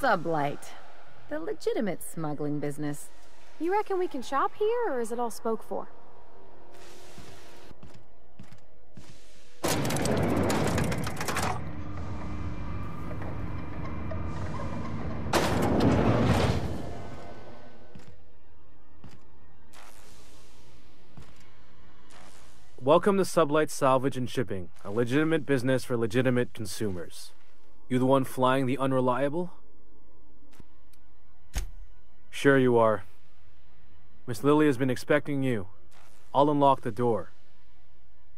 Sublight. The legitimate smuggling business. You reckon we can shop here, or is it all spoke for? Welcome to Sublight Salvage and Shipping, a legitimate business for legitimate consumers. You the one flying the unreliable? Sure you are. Miss Lily has been expecting you. I'll unlock the door.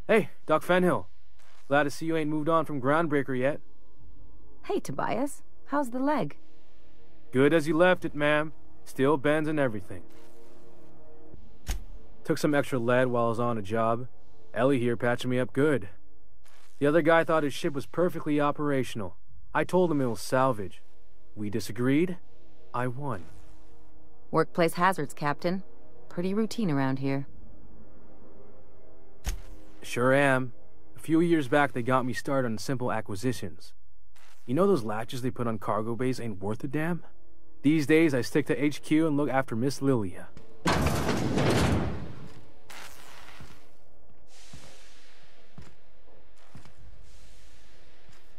Hey, Doc Fenhill. Glad to see you ain't moved on from Groundbreaker yet. Hey, Tobias. How's the leg? Good as you left it, ma'am. Still bends and everything. Took some extra lead while I was on a job. Ellie here patching me up good. The other guy thought his ship was perfectly operational. I told him it was salvage. We disagreed. I won. Workplace hazards, Captain. Pretty routine around here. Sure am. A few years back, they got me started on simple acquisitions. You know those latches they put on cargo bays ain't worth a damn? These days, I stick to HQ and look after Miss Lilia.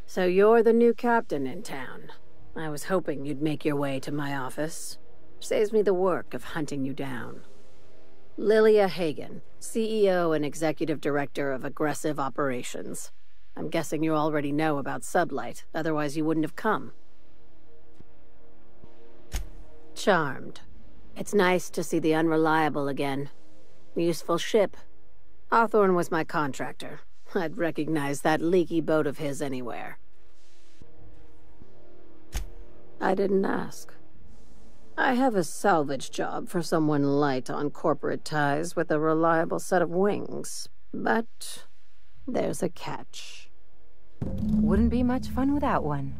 So you're the new captain in town. I was hoping you'd make your way to my office. Saves me the work of hunting you down. Lilia Hagen, CEO and Executive Director of Aggressive Operations. I'm guessing you already know about Sublight, otherwise you wouldn't have come. Charmed. It's nice to see the Unreliable again. Useful ship. Hawthorne was my contractor. I'd recognize that leaky boat of his anywhere. I didn't ask. I have a salvage job for someone light on corporate ties with a reliable set of wings, but there's a catch. Wouldn't be much fun without one.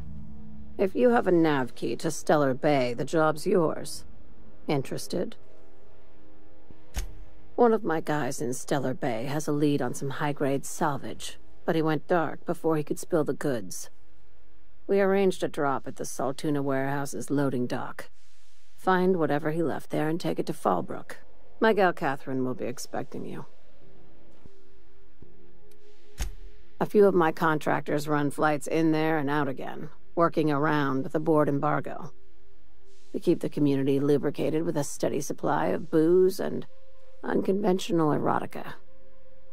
If you have a nav key to Stellar Bay, the job's yours. Interested? One of my guys in Stellar Bay has a lead on some high-grade salvage, but he went dark before he could spill the goods. We arranged a drop at the Saltuna warehouse's loading dock. Find whatever he left there and take it to Fallbrook. My gal Catherine will be expecting you. A few of my contractors run flights in there and out again, working around the board embargo. We keep the community lubricated with a steady supply of booze and unconventional erotica.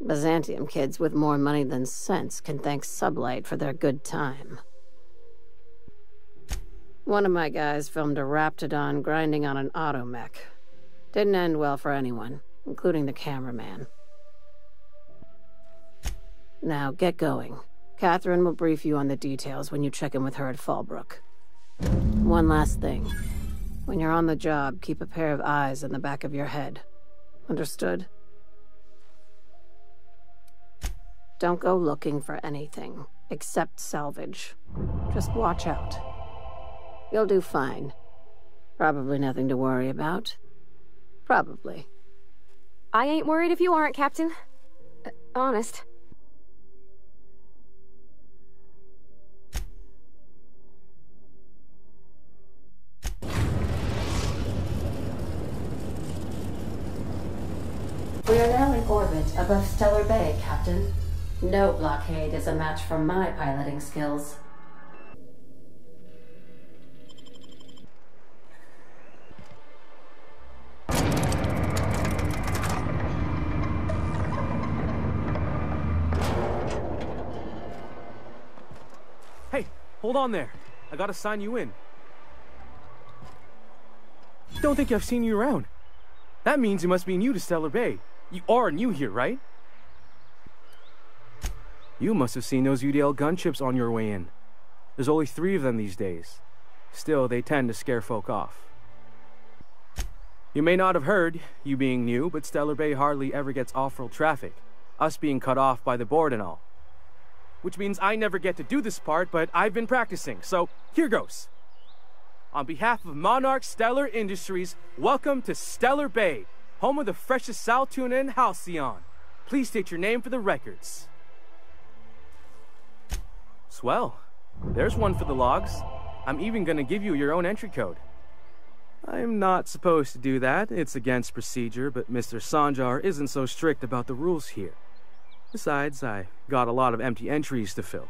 Byzantium kids with more money than sense can thank Sublight for their good time. One of my guys filmed a Raptidon grinding on an automech. Didn't end well for anyone, including the cameraman. Now, get going. Catherine will brief you on the details when you check in with her at Fallbrook. One last thing. When you're on the job, keep a pair of eyes in the back of your head. Understood? Don't go looking for anything, except salvage. Just watch out. You'll do fine. Probably nothing to worry about. Probably. I ain't worried if you aren't, Captain. Honest. We are now in orbit above Stellar Bay, Captain. No blockade is a match for my piloting skills. Hey, hold on there. I gotta sign you in. Don't think I've seen you around. That means you must be new to Stellar Bay. You are new here, right? You must have seen those UDL gunships on your way in. There's only 3 of them these days. Still, they tend to scare folk off. You may not have heard, you being new, but Stellar Bay hardly ever gets off-world traffic. Us being cut off by the board and all. Which means I never get to do this part, but I've been practicing, so here goes. On behalf of Monarch Stellar Industries, welcome to Stellar Bay, home of the freshest sal tuna and halcyon. Please state your name for the records. Swell. There's one for the logs. I'm even gonna give you your own entry code. I'm not supposed to do that. It's against procedure, but Mr. Sanjar isn't so strict about the rules here. Besides, I got a lot of empty entries to fill.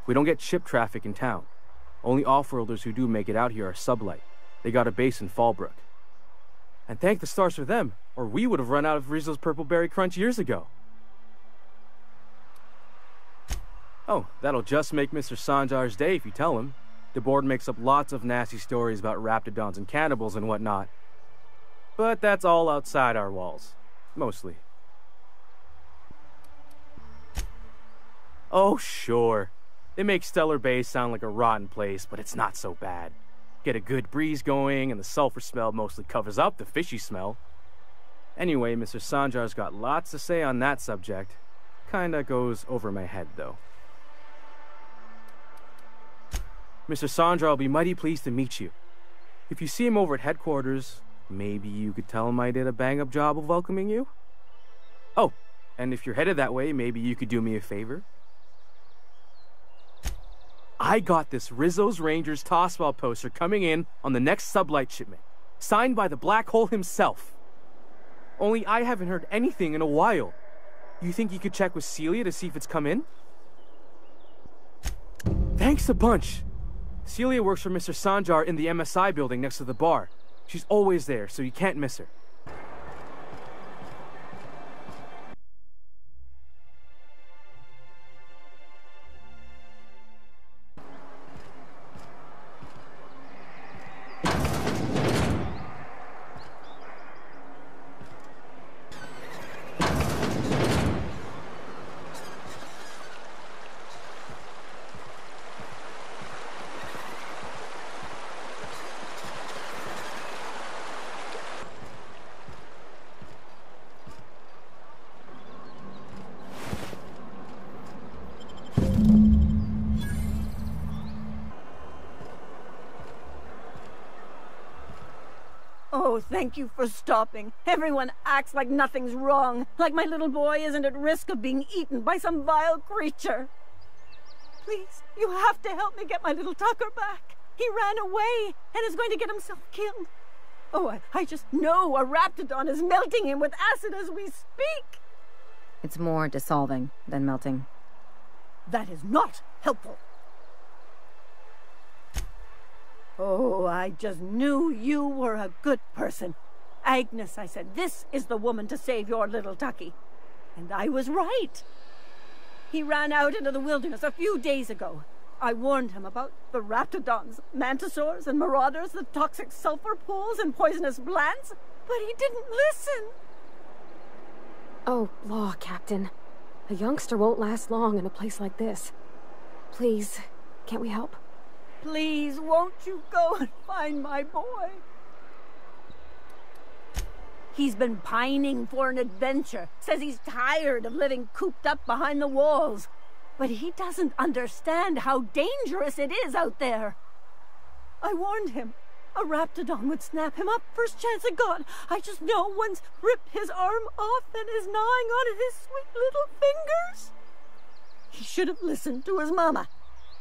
We don't get ship traffic in town. Only off-worlders who do make it out here are sublight. They got a base in Fallbrook. And thank the stars for them, or we would have run out of Rizzo's Purple Berry Crunch years ago. Oh, that'll just make Mr. Sanjar's day if you tell him. The board makes up lots of nasty stories about raptidons and cannibals and whatnot. But that's all outside our walls. Mostly. Oh, sure. They make Stellar Bay sound like a rotten place, but it's not so bad. Get a good breeze going, and the sulfur smell mostly covers up the fishy smell. Anyway, Mr. Sanjar's got lots to say on that subject. Kinda goes over my head, though. Mr. Sanjar will be mighty pleased to meet you. If you see him over at headquarters, maybe you could tell him I did a bang-up job of welcoming you? Oh, and if you're headed that way, maybe you could do me a favor? I got this Rizzo's Rangers Tossball poster coming in on the next sublight shipment, signed by the Black Hole himself. Only I haven't heard anything in a while. You think you could check with Celia to see if it's come in? Thanks a bunch. Celia works for Mr. Sanjar in the MSI building next to the bar. She's always there, so you can't miss her. Oh, thank you for stopping. Everyone acts like nothing's wrong, like my little boy isn't at risk of being eaten by some vile creature. Please, you have to help me get my little Tucker back. He ran away and is going to get himself killed. Oh, I just know a raptidon is melting him with acid as we speak. It's more dissolving than melting. That is not helpful. Oh, I just knew you were a good person. Agnes, I said, this is the woman to save your little Tucky. And I was right. He ran out into the wilderness a few days ago. I warned him about the raptidons, mantisaurs, and marauders, the toxic sulfur pools, and poisonous plants, but he didn't listen. Oh, law, Captain. A youngster won't last long in a place like this. Please, can't we help? Please, won't you go and find my boy? He's been pining for an adventure. Says he's tired of living cooped up behind the walls. But he doesn't understand how dangerous it is out there. I warned him. A raptidon would snap him up first chance it got. I just know one's ripped his arm off and is gnawing on his sweet little fingers. He should have listened to his mama.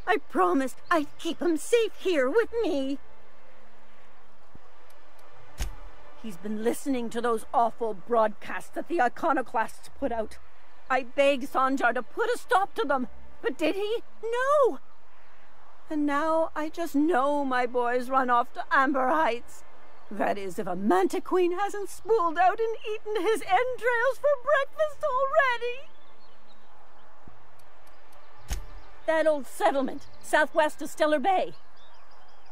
I promised I'd keep him safe here with me. He's been listening to those awful broadcasts that the iconoclasts put out. I begged Sanjar to put a stop to them, but did he? No! And now I just know my boy's run off to Amber Heights. That is, if a manta queen hasn't spooled out and eaten his entrails for breakfast already. That old settlement, southwest of Stellar Bay.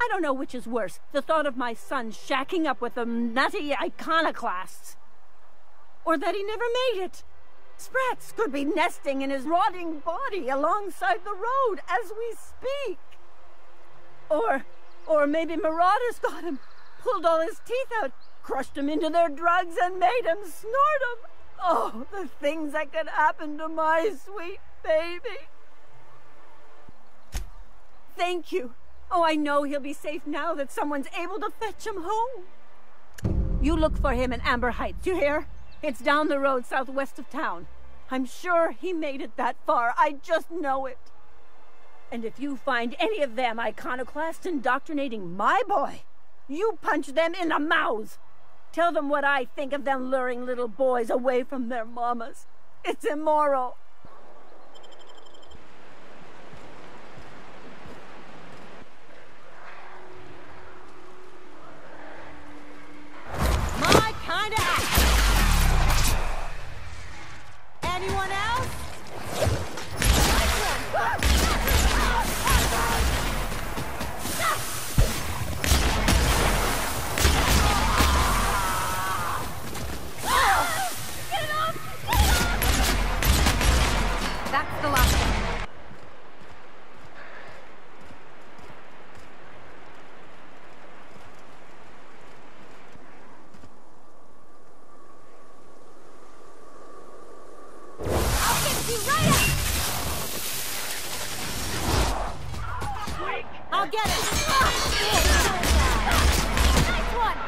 I don't know which is worse, the thought of my son shacking up with the nutty iconoclasts, or that he never made it. Sprats could be nesting in his rotting body alongside the road as we speak. Or maybe marauders got him, pulled all his teeth out, crushed him into their drugs and made him snort them. Oh, the things that could happen to my sweet baby. Thank you. Oh, I know he'll be safe now that someone's able to fetch him home. You look for him in Amber Heights, you hear? It's down the road southwest of town. I'm sure he made it that far. I just know it. And if you find any of them iconoclasts indoctrinating my boy, you punch them in the mouth. Tell them what I think of them luring little boys away from their mamas. It's immoral. My kind of act. Anyone else? That's the last one. I'll fix you right up! I'll get it! Nice one!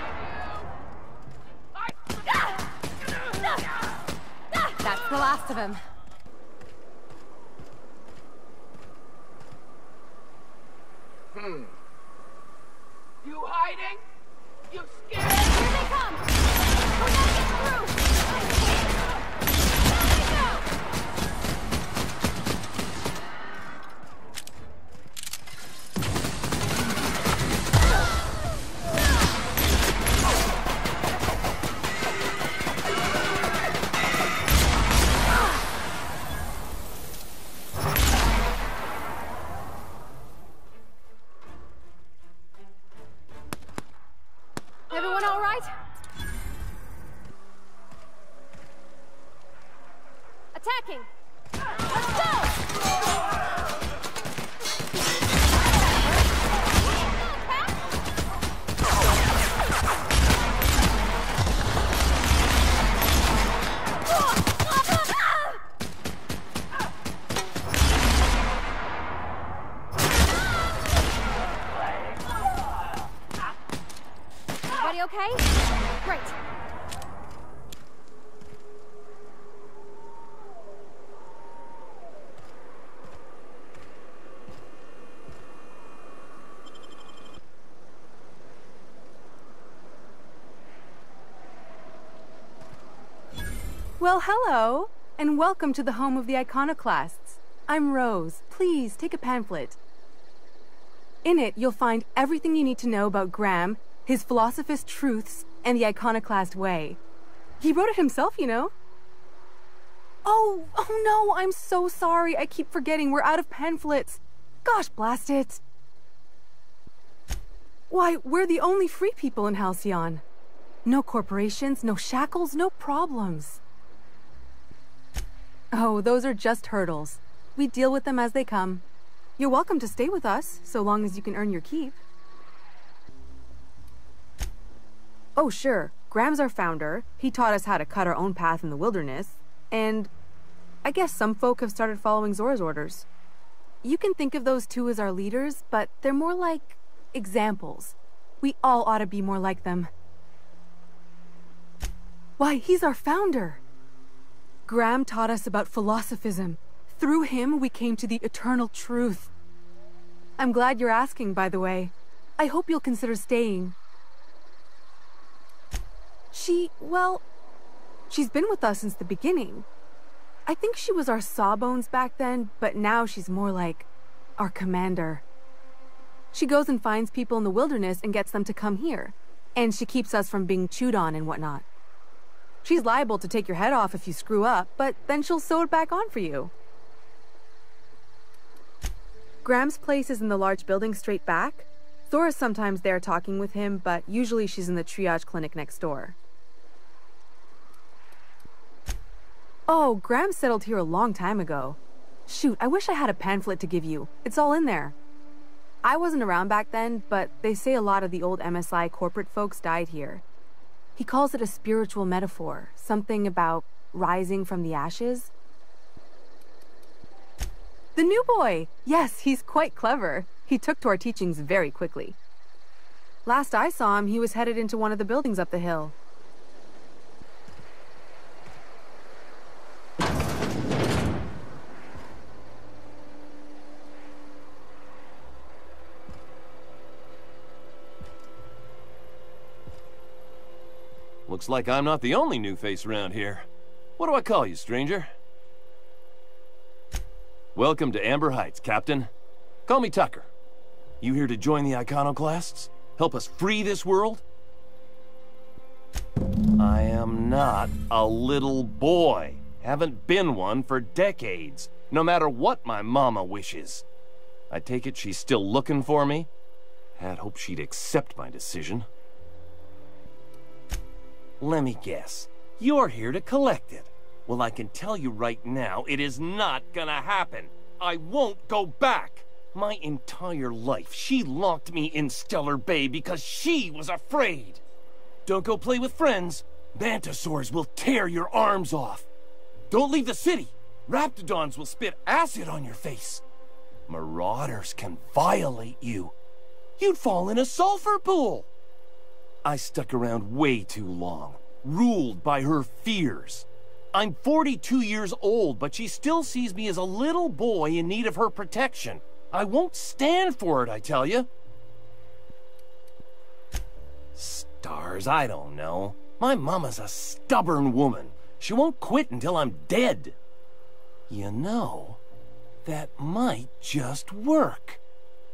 That's the last of him. You hiding? You scared? Here they come! We're gonna get through! There they go! Everyone all right? Attacking! Let's go! Everybody okay? Great. Well, hello, and welcome to the home of the iconoclasts. I'm Rose. Please take a pamphlet. In it, you'll find everything you need to know about Graham, his philosophist truths, and the iconoclast way. He wrote it himself, you know. Oh no, I'm so sorry. I keep forgetting we're out of pamphlets. Gosh, blast it. Why, we're the only free people in Halcyon. No corporations, no shackles, no problems. Oh, those are just hurdles. We deal with them as they come. You're welcome to stay with us, so long as you can earn your keep. Oh, sure. Graham's our founder. He taught us how to cut our own path in the wilderness. And I guess some folk have started following Zora's orders. You can think of those two as our leaders, but they're more like examples. We all ought to be more like them. Why, he's our founder. Graham taught us about philosophism. Through him, we came to the eternal truth. I'm glad you're asking, by the way. I hope you'll consider staying. She's been with us since the beginning. I think she was our sawbones back then, but now she's more like our commander. She goes and finds people in the wilderness and gets them to come here. And she keeps us from being chewed on and whatnot. She's liable to take your head off if you screw up, but then she'll sew it back on for you. Graham's place is in the large building straight back. Zora's sometimes there talking with him, but usually she's in the triage clinic next door. Oh, Graham settled here a long time ago. Shoot, I wish I had a pamphlet to give you. It's all in there. I wasn't around back then, but they say a lot of the old MSI corporate folks died here. He calls it a spiritual metaphor, something about rising from the ashes. The new boy! Yes, he's quite clever. He took to our teachings very quickly. Last I saw him, he was headed into one of the buildings up the hill. Looks like I'm not the only new face around here. What do I call you, stranger? Welcome to Amber Heights, Captain. Call me Tucker. You here to join the Iconoclasts? Help us free this world? I am not a little boy. Haven't been one for decades, no matter what my mama wishes. I take it she's still looking for me? Had hoped she'd accept my decision. Let me guess. You're here to collect it. Well, I can tell you right now, it is not gonna happen. I won't go back. My entire life, she locked me in Stellar Bay because she was afraid. Don't go play with friends. Mantisaurs will tear your arms off. Don't leave the city. Raptidons will spit acid on your face. Marauders can violate you. You'd fall in a sulfur pool. I stuck around way too long, ruled by her fears. I'm 42 years old, but she still sees me as a little boy in need of her protection. I won't stand for it, I tell you. Stars, I don't know. My mama's a stubborn woman. She won't quit until I'm dead. You know, that might just work.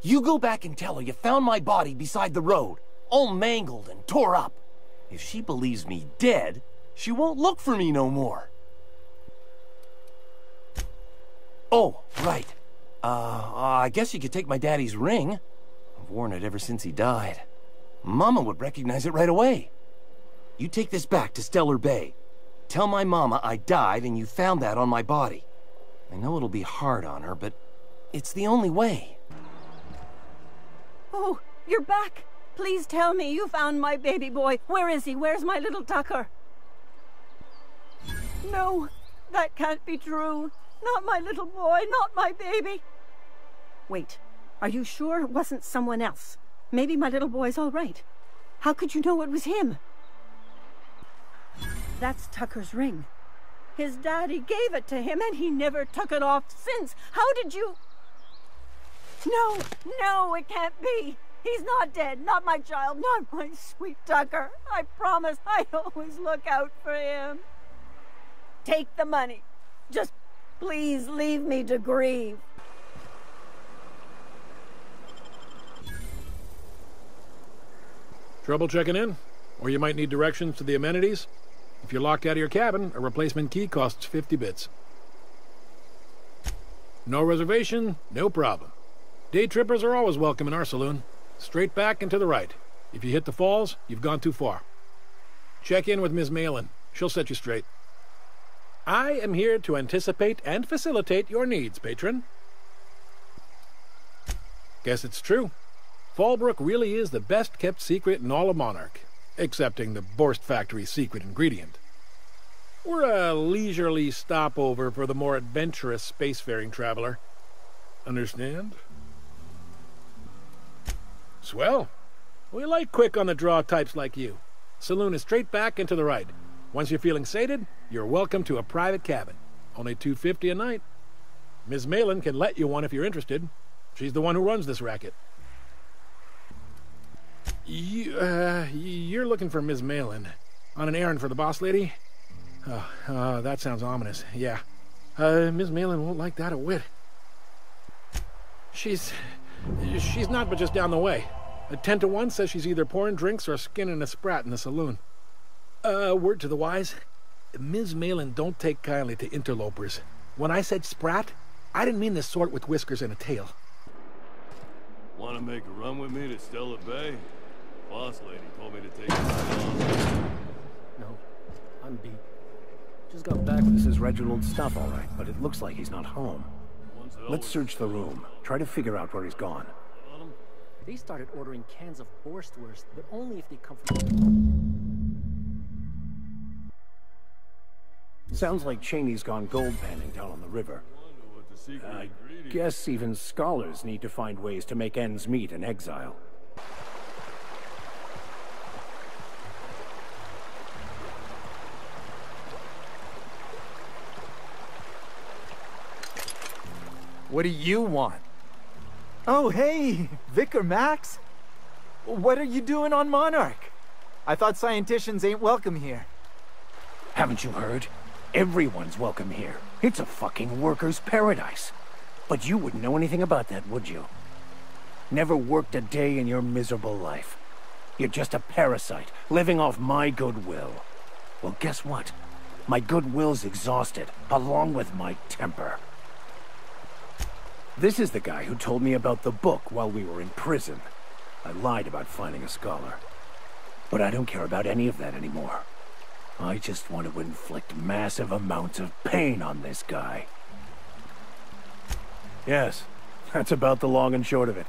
You go back and tell her you found my body beside the road, all mangled and tore up. If she believes me dead, she won't look for me no more. Oh, right. I guess you could take my daddy's ring. I've worn it ever since he died. Mama would recognize it right away. You take this back to Stellar Bay. Tell my mama I died and you found that on my body. I know it'll be hard on her, but it's the only way. Oh, you're back. Please tell me you found my baby boy. Where is he? Where's my little Tucker? No, that can't be true. Not my little boy, not my baby. Wait, are you sure it wasn't someone else? Maybe my little boy's all right. How could you know it was him? That's Tucker's ring. His daddy gave it to him and he never took it off since. How did you... No, it can't be. He's not dead, not my child, not my sweet Tucker. I promise I'd always look out for him. Take the money. Just please leave me to grieve. Trouble checking in? Or you might need directions to the amenities? If you're locked out of your cabin, a replacement key costs 50 bits. No reservation, no problem. Day trippers are always welcome in our saloon. Straight back and to the right. If you hit the falls, you've gone too far. Check in with Ms. Malin. She'll set you straight. I am here to anticipate and facilitate your needs, patron. Guess it's true. Fallbrook really is the best-kept secret in all of Monarch, excepting the Borst Factory's secret ingredient. We're a leisurely stopover for the more adventurous spacefaring traveler. Understand? Swell. We like quick-on-the-draw types like you. Saloon is straight back and to the right. Once you're feeling sated, you're welcome to a private cabin. Only $250 a night. Ms. Malin can let you one if you're interested. She's the one who runs this racket. You're looking for Ms. Malin. On an errand for the boss lady? Oh, that sounds ominous. Yeah. Ms. Malin won't like that a whit. She's not but just down the way. A 10 to 1 says she's either pouring drinks or skinning a sprat in the saloon. Word to the wise. Ms. Malin don't take kindly to interlopers. When I said sprat, I didn't mean the sort with whiskers and a tail. Want to make a run with me to Stellar Bay? Boss lady told me to take it on. No, I'm beat. Just got back. This is Reginald's stuff, all right, but it looks like he's not home. Let's search the room. Try to figure out where he's gone. They started ordering cans of Borstwurst, but only if they come from... Sounds like Cheney's gone gold panning down on the river. I guess even scholars need to find ways to make ends meet in exile. What do you want? Oh, hey, Vicar Max. What are you doing on Monarch? I thought scienticians ain't welcome here. Haven't you heard? Everyone's welcome here. It's a fucking worker's paradise. But you wouldn't know anything about that, would you? Never worked a day in your miserable life. You're just a parasite, living off my goodwill. Well, guess what? My goodwill's exhausted, along with my temper. This is the guy who told me about the book while we were in prison. I lied about finding a scholar. But I don't care about any of that anymore. I just want to inflict massive amounts of pain on this guy. Yes, that's about the long and short of it.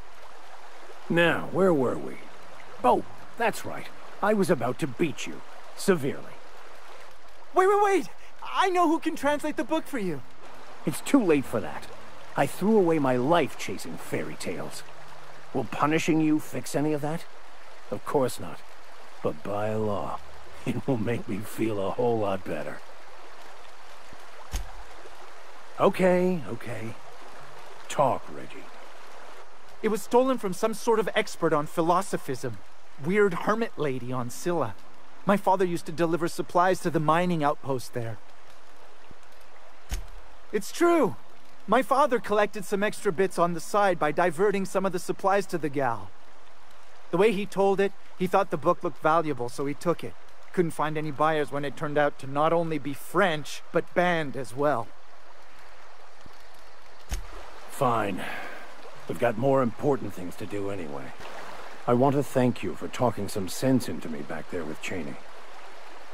Now, where were we? Oh, that's right. I was about to beat you. Severely. Wait! I know who can translate the book for you. It's too late for that. I threw away my life chasing fairy tales. Will punishing you fix any of that? Of course not. But by law, it will make me feel a whole lot better. Okay. Talk, Reggie. It was stolen from some sort of expert on philosophism. Weird hermit lady on Scylla. My father used to deliver supplies to the mining outpost there. It's true. My father collected some extra bits on the side by diverting some of the supplies to the gal. The way he told it, he thought the book looked valuable, so he took it. Couldn't find any buyers when it turned out to not only be French, but banned as well. Fine. We've got more important things to do anyway. I want to thank you for talking some sense into me back there with Cheney.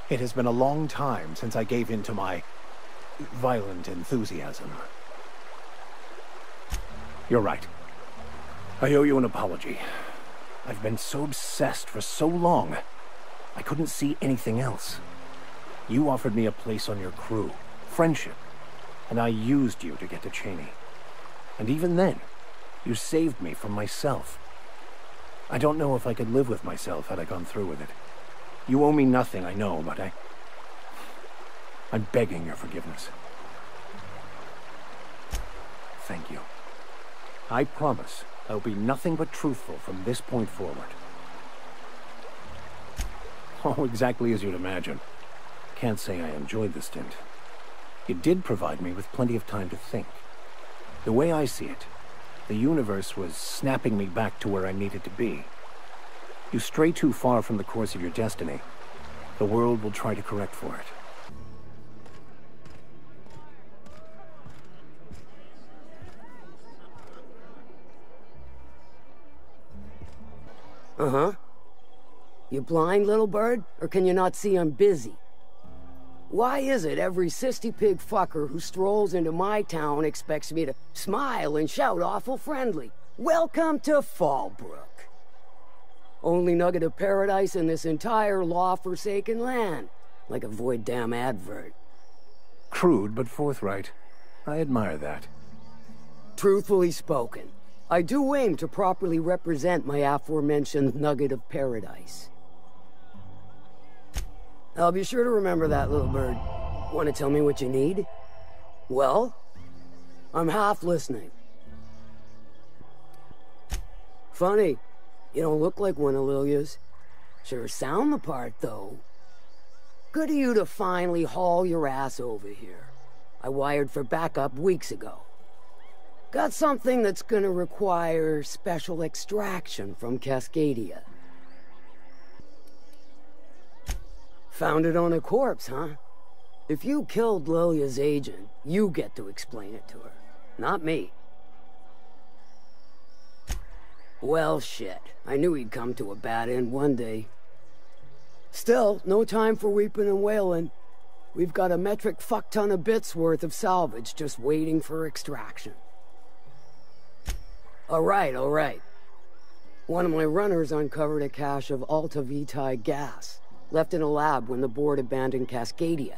It has been a long time since I gave in to my violent enthusiasm. You're right. I owe you an apology. I've been so obsessed for so long, I couldn't see anything else. You offered me a place on your crew, friendship, and I used you to get to Cheney. And even then, you saved me from myself. I don't know if I could live with myself had I gone through with it. You owe me nothing, I know, but I'm begging your forgiveness. Thank you. I promise I'll be nothing but truthful from this point forward. Oh, exactly as you'd imagine. Can't say I enjoyed the stint. It did provide me with plenty of time to think. The way I see it, the universe was snapping me back to where I needed to be. You stray too far from the course of your destiny, the world will try to correct for it. Uh-huh. You blind, little bird? Or can you not see I'm busy? Why is it every sissy pig fucker who strolls into my town expects me to smile and shout awful friendly? Welcome to Fallbrook. Only nugget of paradise in this entire law-forsaken land. Like a void damn advert. Crude but forthright. I admire that. Truthfully spoken. I do aim to properly represent my aforementioned nugget of paradise. I'll be sure to remember that, little bird. Want to tell me what you need? Well, I'm half listening. Funny, you don't look like one of Lilia's. Sure sound the part, though. Good of you to finally haul your ass over here. I wired for backup weeks ago. Got something that's gonna require special extraction from Cascadia. Found it on a corpse, huh? If you killed Lilia's agent, you get to explain it to her, not me. Well, shit. I knew he'd come to a bad end one day. Still, no time for weeping and wailing. We've got a metric fuck-ton of bits worth of salvage just waiting for extraction. All right. One of my runners uncovered a cache of Alta Vitae gas, left in a lab when the board abandoned Cascadia.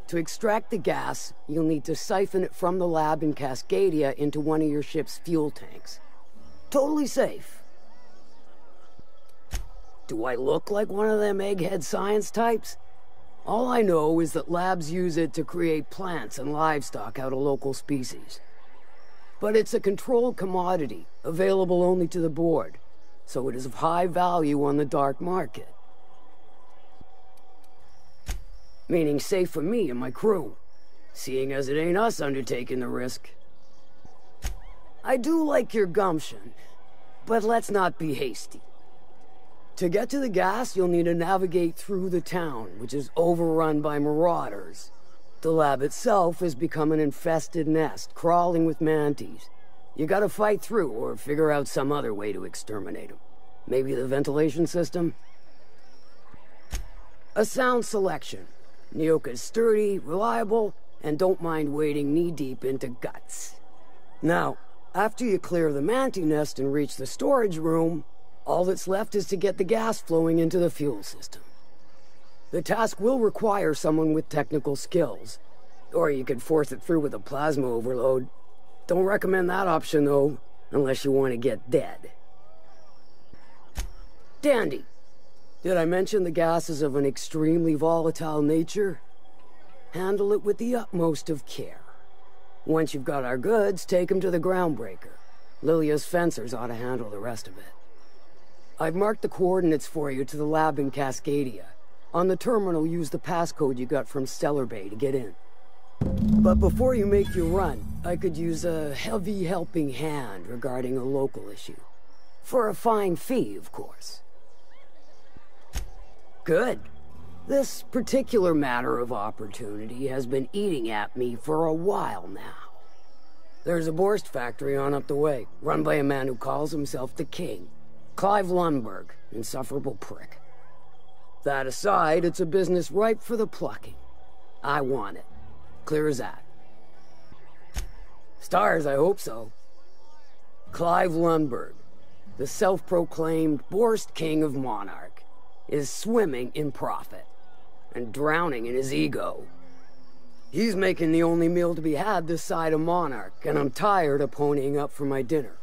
To extract the gas, you'll need to siphon it from the lab in Cascadia into one of your ship's fuel tanks. Totally safe. Do I look like one of them egghead science types? All I know is that labs use it to create plants and livestock out of local species. But it's a controlled commodity, available only to the board, so it is of high value on the dark market. Meaning safe for me and my crew, seeing as it ain't us undertaking the risk. I do like your gumption, but let's not be hasty. To get to the gas, you'll need to navigate through the town, which is overrun by marauders. The lab itself has become an infested nest, crawling with mantis. You gotta fight through, or figure out some other way to exterminate them. Maybe the ventilation system? A sound selection. Nyoka's sturdy, reliable, and don't mind wading knee-deep into guts. Now, after you clear the mantis nest and reach the storage room, all that's left is to get the gas flowing into the fuel system. The task will require someone with technical skills, or you could force it through with a plasma overload. Don't recommend that option, though, unless you want to get dead. Dandy. Did I mention the gas is of an extremely volatile nature? Handle it with the utmost of care. Once you've got our goods, take them to the groundbreaker. Lilia's fencers ought to handle the rest of it. I've marked the coordinates for you to the lab in Cascadia. On the terminal, use the passcode you got from Stellar Bay to get in. But before you make your run, I could use a heavy helping hand regarding a local issue. For a fine fee, of course. Good. This particular matter of opportunity has been eating at me for a while now. There's a Borst factory on up the way, run by a man who calls himself the King. Clive Lundberg, insufferable prick. That aside, it's a business ripe for the plucking. I want it. Clear as that. Stars, I hope so. Clive Lundberg, the self-proclaimed Borst King of Monarch, is swimming in profit and drowning in his ego. He's making the only meal to be had this side of Monarch, and I'm tired of ponying up for my dinner.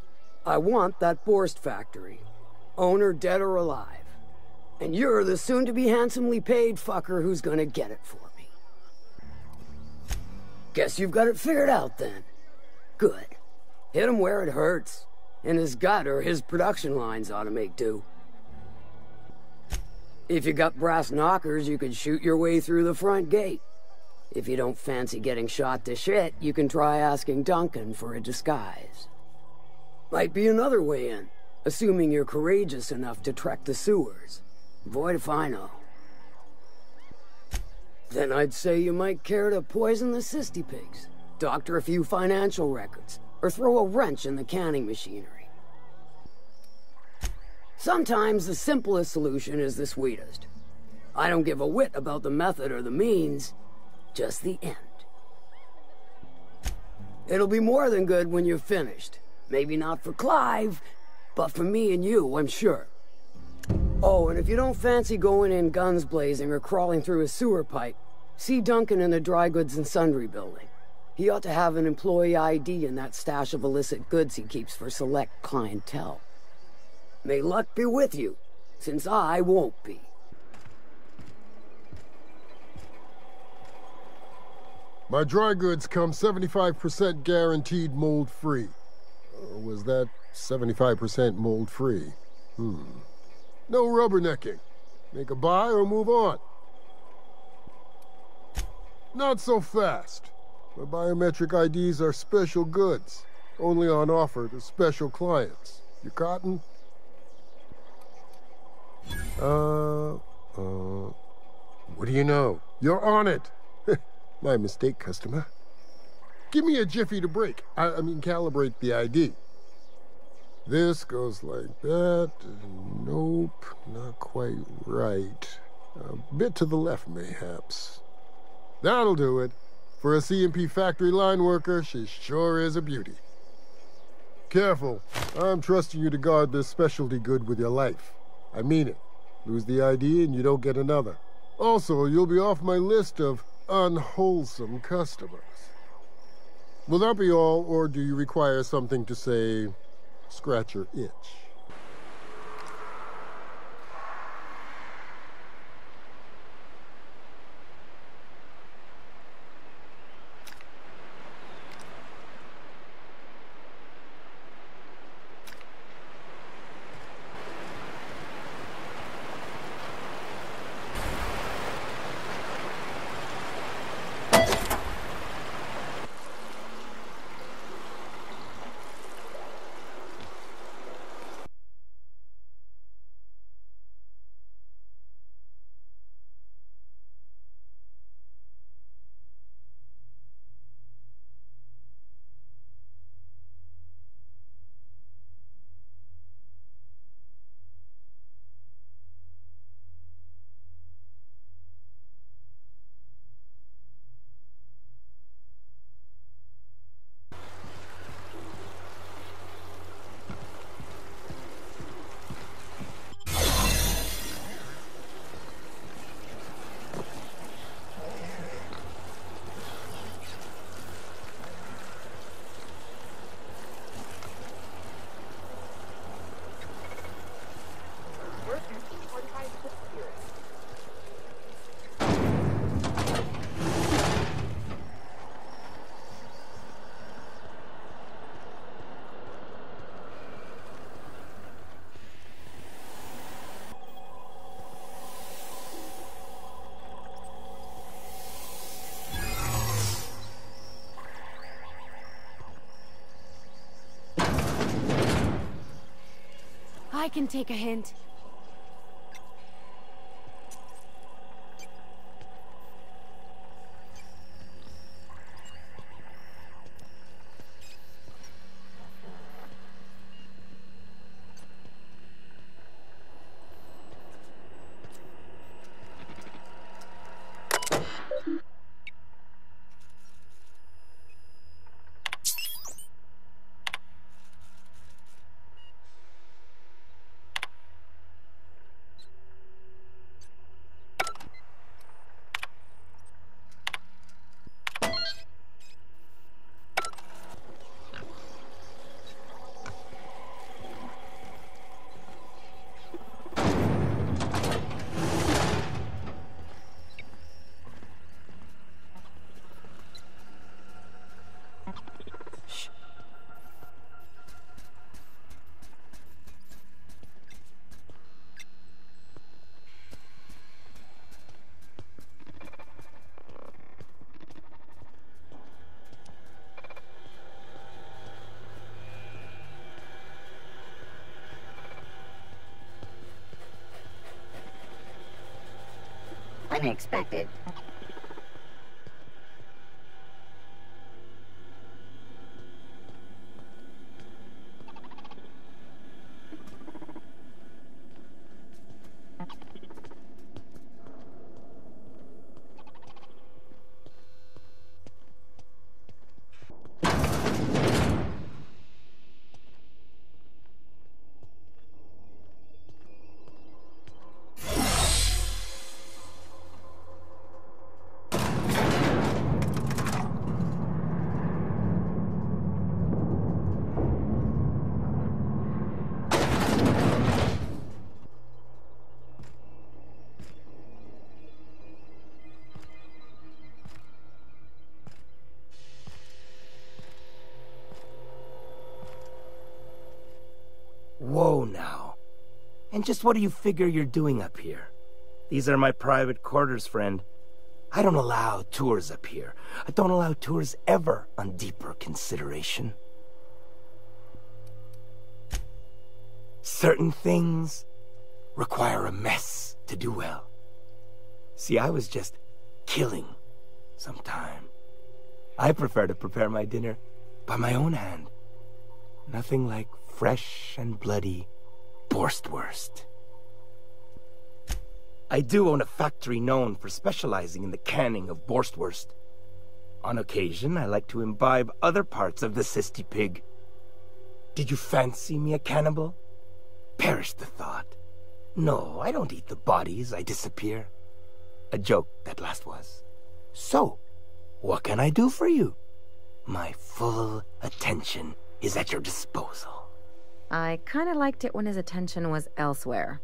I want that Borst factory, owner dead or alive. And you're the soon-to-be handsomely paid fucker who's gonna get it for me. Guess you've got it figured out, then. Good. Hit him where it hurts. And his gut or his production lines ought to make do. If you got brass knockers, you could shoot your way through the front gate. If you don't fancy getting shot to shit, you can try asking Duncan for a disguise. Might be another way in, assuming you're courageous enough to trek the sewers. Void if I know. Then I'd say you might care to poison the cysty pigs, doctor a few financial records, or throw a wrench in the canning machinery. Sometimes the simplest solution is the sweetest. I don't give a whit about the method or the means, just the end. It'll be more than good when you're finished. Maybe not for Clive, but for me and you, I'm sure. Oh, and if you don't fancy going in guns blazing or crawling through a sewer pipe, see Duncan in the dry goods and sundry building. He ought to have an employee ID in that stash of illicit goods he keeps for select clientele. May luck be with you, since I won't be. My dry goods come 75% guaranteed mold-free. Or was that 75% mold-free? No rubbernecking. Make a buy or move on. Not so fast. My biometric IDs are special goods, only on offer to special clients. You cotton? What do you know? You're on it. My mistake, customer. Give me a jiffy to break. I mean, calibrate the ID. This goes like that. Nope, not quite right. A bit to the left, mayhaps. That'll do it. For a CMP factory line worker, she sure is a beauty. Careful. I'm trusting you to guard this specialty good with your life. I mean it. Lose the ID and you don't get another. Also, you'll be off my list of unwholesome customers. Will that be all, or do you require something to say, scratch your itch? can take a hint. Unexpected. Whoa now. And just what do you figure you're doing up here? These are my private quarters, friend. I don't allow tours up here. I don't allow tours ever on deeper consideration. Certain things require a mess to do well. See, I was just killing some time. I prefer to prepare my dinner by my own hand. Nothing like fresh and bloody Borstwurst. I do own a factory known for specializing in the canning of Borstwurst. On occasion, I like to imbibe other parts of the Sisty pig. Did you fancy me a cannibal? Perish the thought. No, I don't eat the bodies, I disappear. A joke, that last was. So, what can I do for you? My full attention is at your disposal. I kinda liked it when his attention was elsewhere.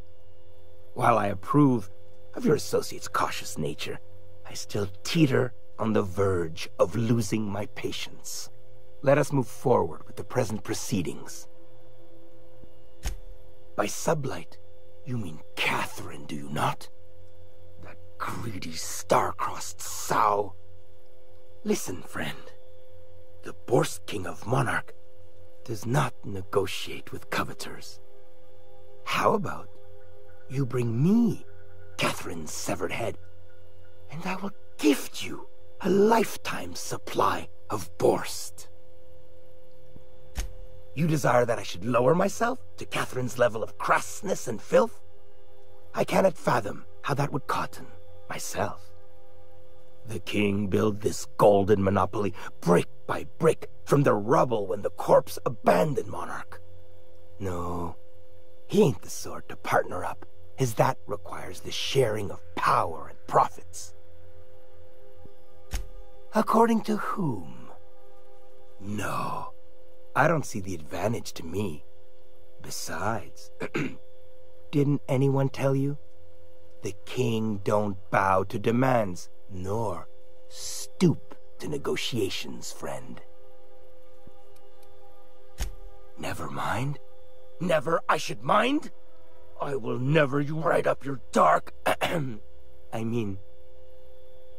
While I approve of your associate's cautious nature, I still teeter on the verge of losing my patience. Let us move forward with the present proceedings. By sublight, you mean Catherine, do you not? That greedy, star-crossed sow. Listen, friend. The Borst King of Monarch does not negotiate with coveters. How about you bring me Catherine's severed head, and I will gift you a lifetime supply of Borst. You desire that I should lower myself to Catherine's level of crassness and filth? I cannot fathom how that would cotton myself. The king built this golden monopoly brick by brick from the rubble when the corpse abandoned Monarch. No, he ain't the sort to partner up, as that requires the sharing of power and profits. According to whom? No, I don't see the advantage to me. Besides, didn't anyone tell you? The king don't bow to demands, nor stoop to negotiations, friend. Never mind. Never I should mind? I will never you right up your dark... I mean...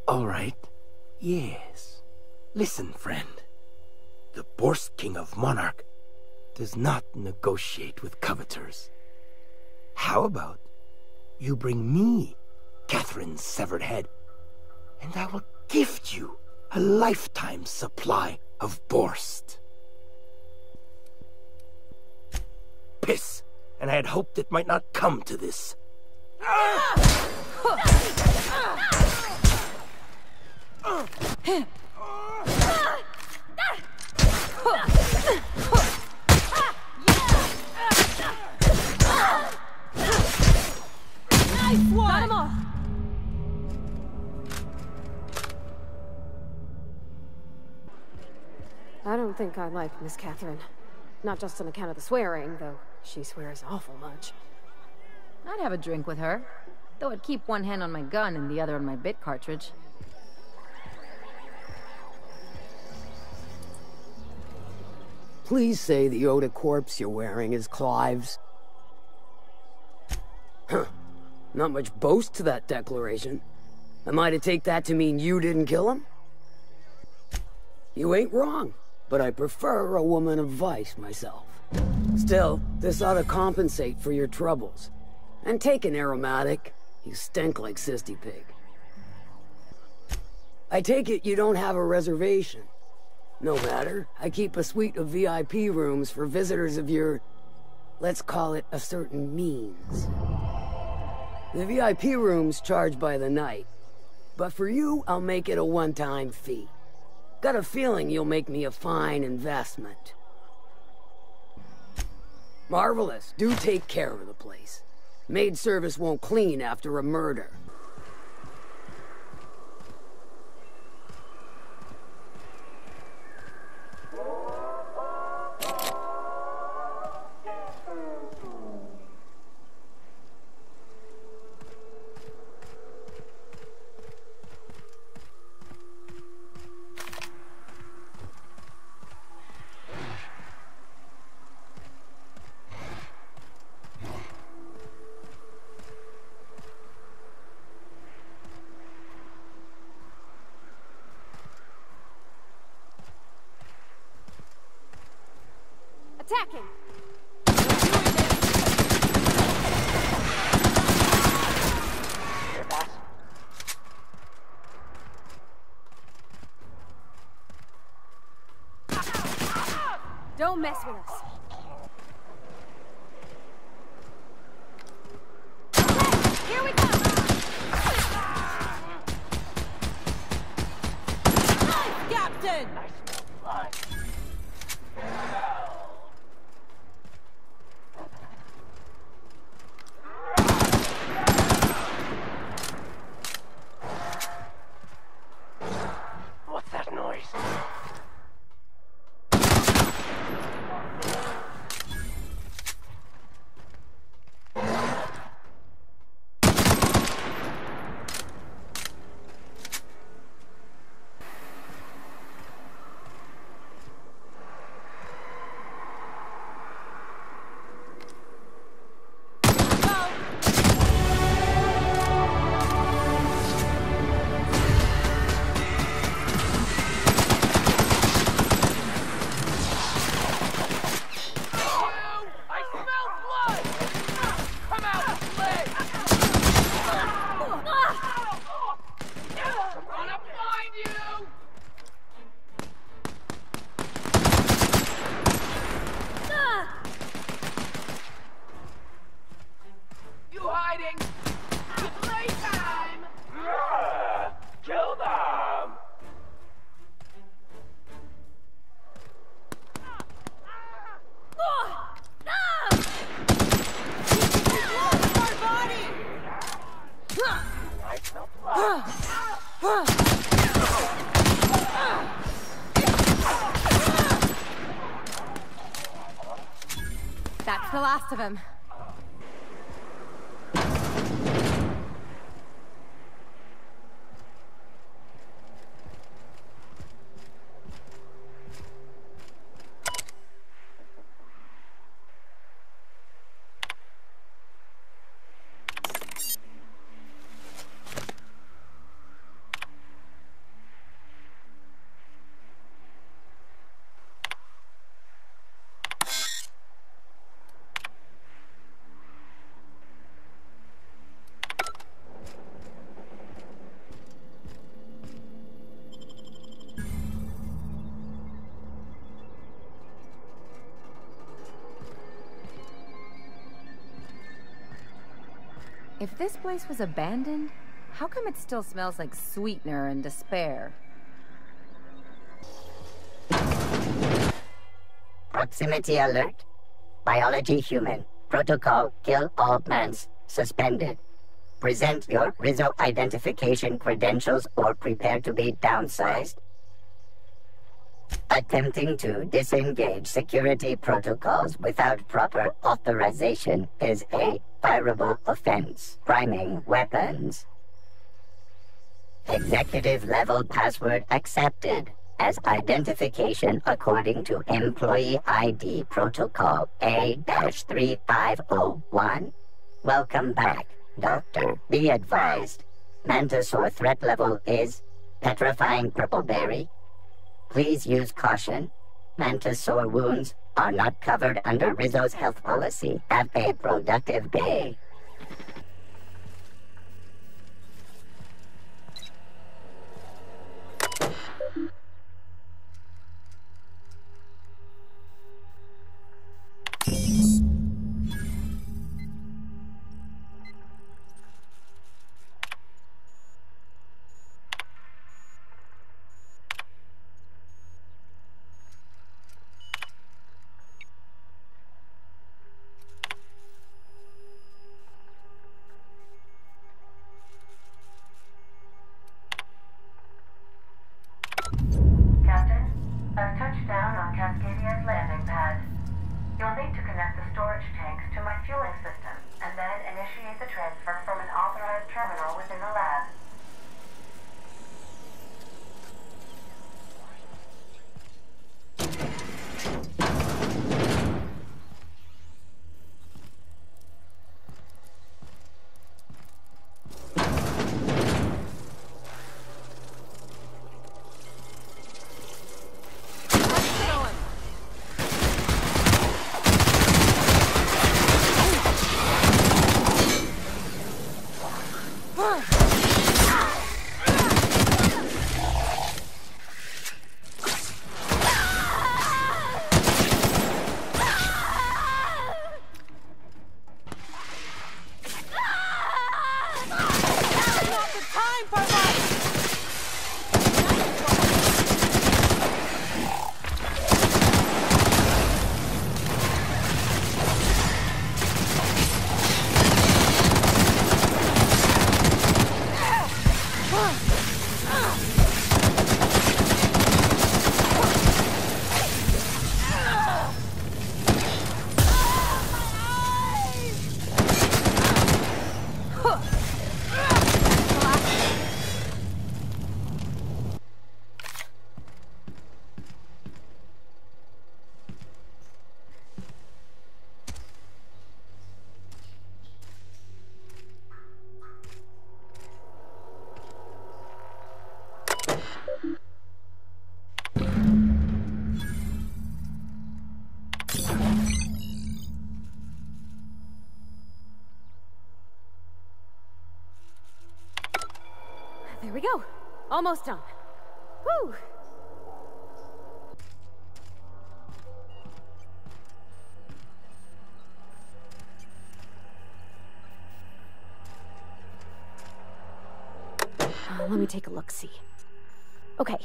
All right. Yes. Listen, friend. The Borst King of Monarch does not negotiate with coveters. How about you bring me Catherine's severed head, and I will gift you a lifetime supply of Borst. Piss, and I had hoped it might not come to this. Nice one! Got him all! I don't think I like Miss Catherine. Not just on account of the swearing, though she swears awful much. I'd have a drink with her, though I'd keep one hand on my gun and the other on my bit cartridge. Please say the Yoda corpse you're wearing is Clive's. Huh. Not much boast to that declaration. Am I to take that to mean you didn't kill him? You ain't wrong, but I prefer a woman of vice myself. Still, this ought to compensate for your troubles. And take an aromatic. You stink like Sisty Pig. I take it you don't have a reservation. No matter, I keep a suite of VIP rooms for visitors of your, let's call it a certain means. The VIP rooms charge by the night, but for you, I'll make it a one-time fee. Got a feeling you'll make me a fine investment. Marvelous. Do take care of the place. Maid service won't clean after a murder. Attacking! Don't mess with us. Okay, here we go! Nice, Captain! What's that noise? That's the last of him. If this place was abandoned, how come it still smells like sweetener and despair? Proximity alert. Biology human. Protocol kill all plants. Suspended. Present your Rizzo identification credentials or prepare to be downsized. Attempting to disengage security protocols without proper authorization is a fireable offense. Priming weapons. Executive level password accepted as identification according to Employee ID Protocol A-3501. Welcome back, Doctor. Be advised, Mantisaur threat level is petrifying purpleberry. Please use caution. Mantisaur wounds are not covered under Rizzo's health policy. Have a productive day. Captain, I've touched down on Cascadia's landing pad. You'll need to connect the storage tanks to my fueling system, and then initiate the transfer from an authorized terminal within the lab. There we go. Almost done. Whew. Let me take a look-see. Okay.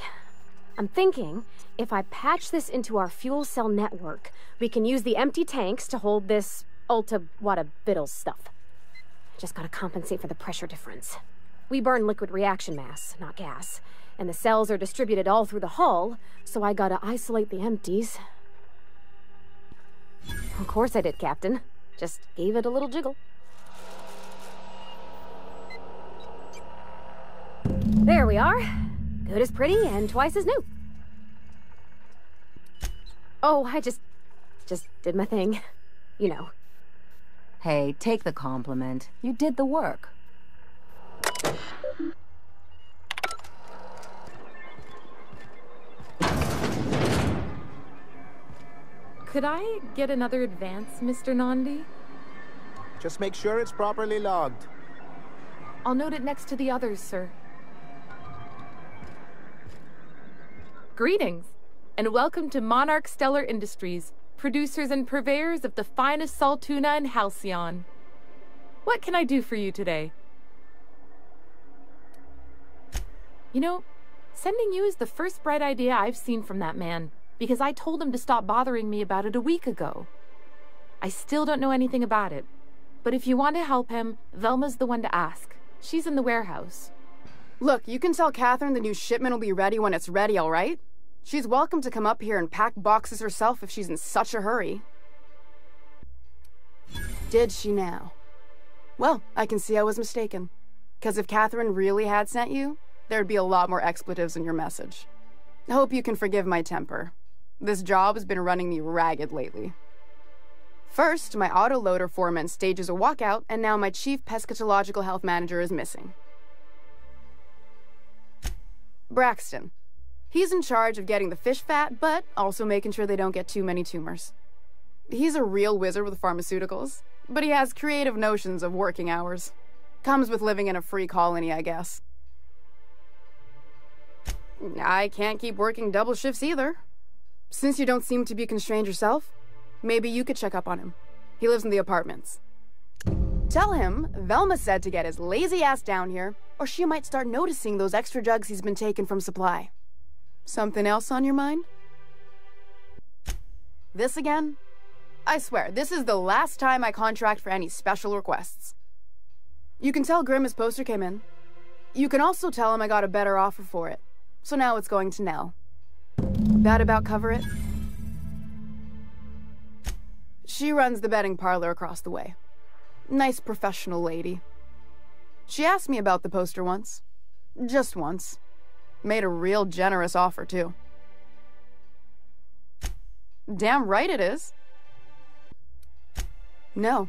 I'm thinking if I patch this into our fuel cell network, we can use the empty tanks to hold this ulta-wada-biddle stuff. Just gotta compensate for the pressure difference. We burn liquid reaction mass, not gas, and the cells are distributed all through the hull, so I gotta isolate the empties. Of course I did, Captain. Just gave it a little jiggle. There we are. Good as pretty and twice as new. Oh, I just did my thing. You know. Hey, take the compliment. You did the work. Could I get another advance, Mr. Nandi? Just make sure it's properly logged. I'll note it next to the others, sir. Greetings, and welcome to Monarch Stellar Industries, producers and purveyors of the finest salt tuna in Halcyon. What can I do for you today? You know, sending you is the first bright idea I've seen from that man, because I told him to stop bothering me about it a week ago. I still don't know anything about it, but if you want to help him, Velma's the one to ask. She's in the warehouse. Look, you can tell Catherine the new shipment will be ready when it's ready, all right? She's welcome to come up here and pack boxes herself if she's in such a hurry. Did she now? Well, I can see I was mistaken. Because if Catherine really had sent you, there'd be a lot more expletives in your message. I hope you can forgive my temper. This job has been running me ragged lately. First, my autoloader foreman stages a walkout, and now my chief pescatological health manager is missing. Braxton. He's in charge of getting the fish fat, but also making sure they don't get too many tumors. He's a real wizard with pharmaceuticals, but he has creative notions of working hours. Comes with living in a free colony, I guess. I can't keep working double shifts either. Since you don't seem to be constrained yourself, maybe you could check up on him. He lives in the apartments. Tell him Velma said to get his lazy ass down here, or she might start noticing those extra jugs he's been taking from supply. Something else on your mind? This again? I swear, this is the last time I contract for any special requests. You can tell Grimm his poster came in. You can also tell him I got a better offer for it. So now it's going to Nell. That about cover it? She runs the betting parlor across the way. Nice professional lady. She asked me about the poster once. Just once. Made a real generous offer, too. Damn right it is. No.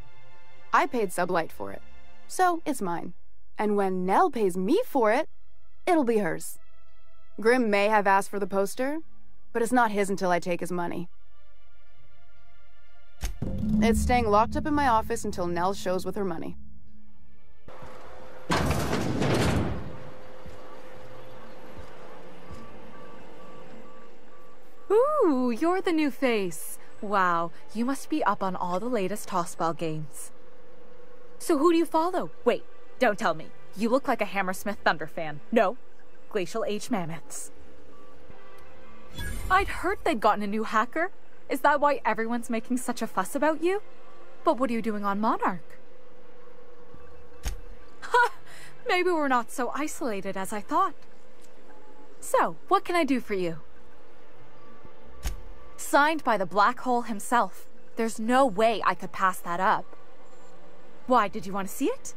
I paid Sublight for it. So, it's mine. And when Nell pays me for it, it'll be hers. Grimm may have asked for the poster, but it's not his until I take his money. It's staying locked up in my office until Nell shows with her money. Ooh, you're the new face. Wow, you must be up on all the latest tossball games. So who do you follow? Wait, don't tell me. You look like a Hammersmith Thunder fan. No, Glacial Age Mammoths. I'd heard they'd gotten a new hacker. Is that why everyone's making such a fuss about you? But what are you doing on Monarch? Ha! Maybe we're not so isolated as I thought. So, what can I do for you? Signed by the Black Hole himself. There's no way I could pass that up. Why, did you want to see it?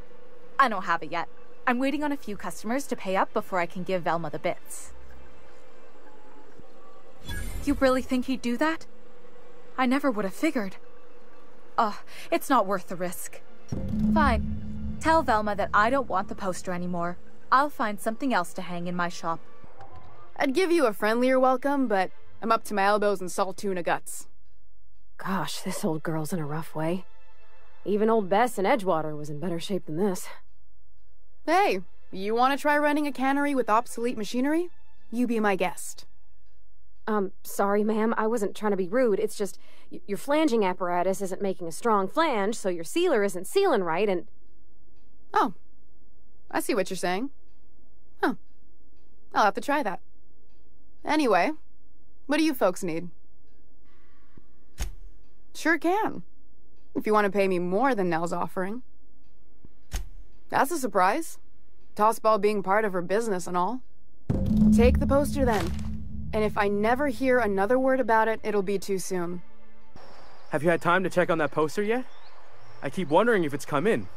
I don't have it yet. I'm waiting on a few customers to pay up before I can give Velma the bits. You really think he'd do that? I never would have figured. It's not worth the risk. Fine. Tell Velma that I don't want the poster anymore. I'll find something else to hang in my shop. I'd give you a friendlier welcome, but I'm up to my elbows in salt tuna guts. Gosh, this old girl's in a rough way. Even old Bess in Edgewater was in better shape than this. Hey, you want to try running a cannery with obsolete machinery? You be my guest. Sorry, ma'am. I wasn't trying to be rude. It's just, your flanging apparatus isn't making a strong flange, so your sealer isn't sealing right, and... Oh. I see what you're saying. Huh. I'll have to try that. Anyway, what do you folks need? Sure can. If you want to pay me more than Nell's offering. That's a surprise. Tossball being part of her business and all. Take the poster then. And if I never hear another word about it, it'll be too soon. Have you had time to check on that poster yet? I keep wondering if it's come in.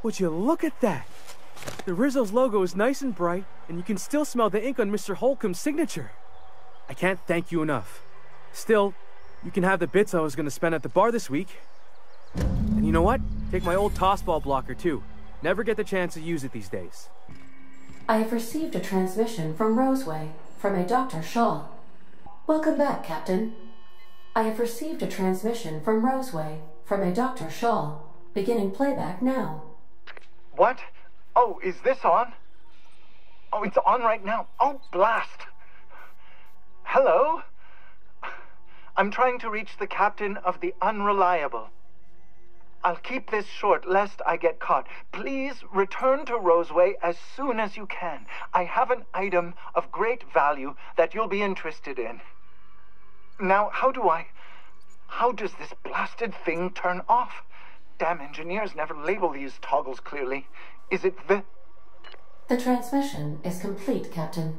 Would you look at that? The Rizzo's logo is nice and bright, and you can still smell the ink on Mr. Holcomb's signature. I can't thank you enough. Still, you can have the bits I was going to spend at the bar this week. And you know what? Take my old tossball blocker, too. Never get the chance to use it these days. I have received a transmission from Roseway, from a Dr. Shaw. Welcome back, Captain. I have received a transmission from Roseway, from a Dr. Shaw. Beginning playback now. What? Oh, is this on? Oh, it's on right now. Oh, blast! Hello? I'm trying to reach the captain of the Unreliable. I'll keep this short, lest I get caught. Please return to Roseway as soon as you can. I have an item of great value that you'll be interested in. Now, how does this blasted thing turn off? Damn engineers never label these toggles clearly. Is it the... The transmission is complete, Captain.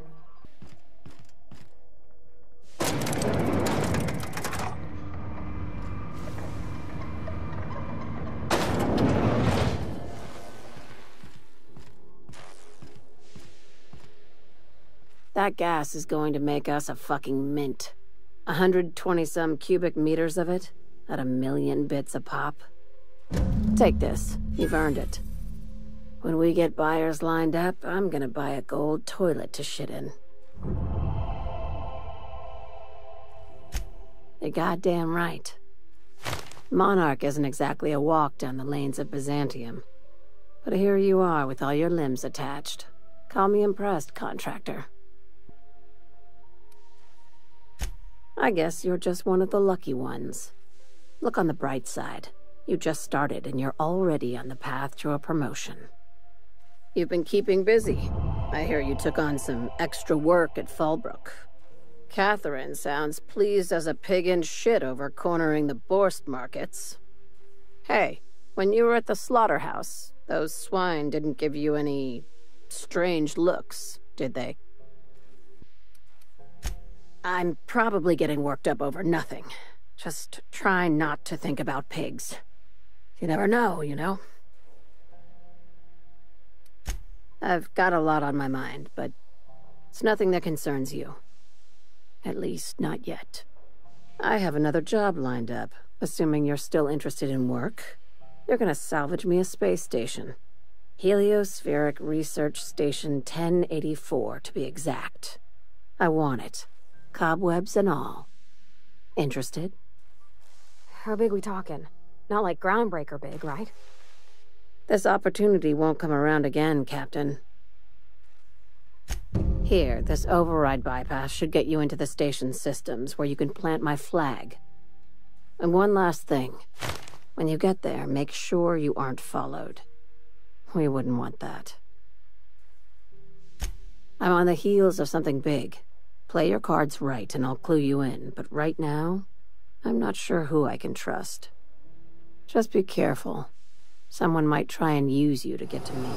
That gas is going to make us a fucking mint. 120-some cubic meters of it, at 1,000,000 bits a pop. Take this. You've earned it. When we get buyers lined up, I'm gonna buy a gold toilet to shit in. You're goddamn right. Monarch isn't exactly a walk down the lanes of Byzantium. But here you are with all your limbs attached. Call me impressed, contractor. I guess you're just one of the lucky ones. Look on the bright side. You just started and you're already on the path to a promotion. You've been keeping busy. I hear you took on some extra work at Fallbrook. Catherine sounds pleased as a pig in shit over cornering the Borst markets. Hey, when you were at the slaughterhouse, those swine didn't give you any strange looks, did they? I'm probably getting worked up over nothing. Just try not to think about pigs. You never know, you know? I've got a lot on my mind, but it's nothing that concerns you. At least, not yet. I have another job lined up, assuming you're still interested in work. You're gonna salvage me a space station. Heliospheric Research Station 1084, to be exact. I want it. Cobwebs and all. Interested? How big we talking? Not like groundbreaker big, right? This opportunity won't come around again, Captain. Here, this override bypass should get you into the station's systems where you can plant my flag. And one last thing. When you get there, make sure you aren't followed. We wouldn't want that. I'm on the heels of something big. Play your cards right and I'll clue you in, but right now, I'm not sure who I can trust. Just be careful. Someone might try and use you to get to me.